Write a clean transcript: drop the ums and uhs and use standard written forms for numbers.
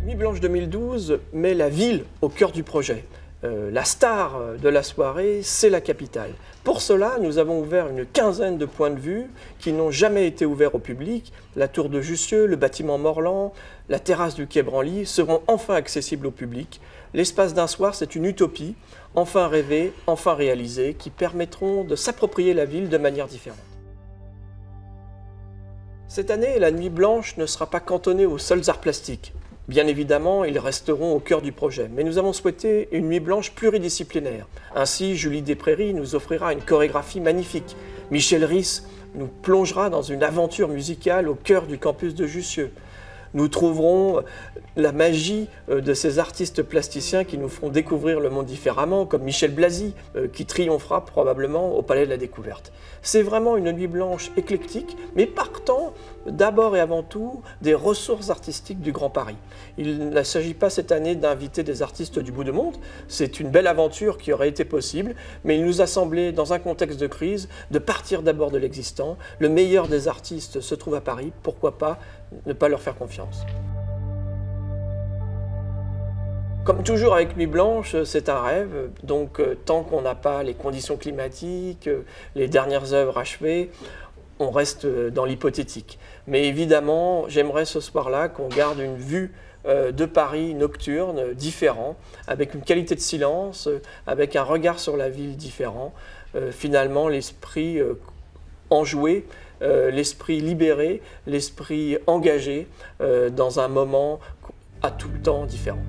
Nuit Blanche 2012 met la ville au cœur du projet. La star de la soirée, c'est la capitale. Pour cela, nous avons ouvert une quinzaine de points de vue qui n'ont jamais été ouverts au public. La tour de Jussieu, le bâtiment Morland, la terrasse du quai Branly seront enfin accessibles au public. L'espace d'un soir, c'est une utopie, enfin rêvée, enfin réalisée, qui permettront de s'approprier la ville de manière différente. Cette année, la Nuit Blanche ne sera pas cantonnée aux seuls arts plastiques. Bien évidemment, ils resteront au cœur du projet, mais nous avons souhaité une Nuit Blanche pluridisciplinaire. Ainsi, Julie Desprairies nous offrira une chorégraphie magnifique. Michel Risse nous plongera dans une aventure musicale au cœur du campus de Jussieu. Nous trouverons la magie de ces artistes plasticiens qui nous feront découvrir le monde différemment, comme Michel Blasi, qui triomphera probablement au Palais de la Découverte. C'est vraiment une nuit blanche éclectique, mais partant d'abord et avant tout des ressources artistiques du Grand Paris. Il ne s'agit pas cette année d'inviter des artistes du bout du monde, c'est une belle aventure qui aurait été possible, mais il nous a semblé, dans un contexte de crise, de partir d'abord de l'existant. Le meilleur des artistes se trouve à Paris, pourquoi pas ne pas leur faire confiance. Comme toujours avec Nuit Blanche, c'est un rêve, donc tant qu'on n'a pas les conditions climatiques, les dernières œuvres achevées, on reste dans l'hypothétique. Mais évidemment, j'aimerais ce soir-là qu'on garde une vue de Paris nocturne, différent, avec une qualité de silence, avec un regard sur la ville différent. Finalement, l'esprit enjoué, l'esprit libéré, l'esprit engagé dans un moment à tout le temps différent.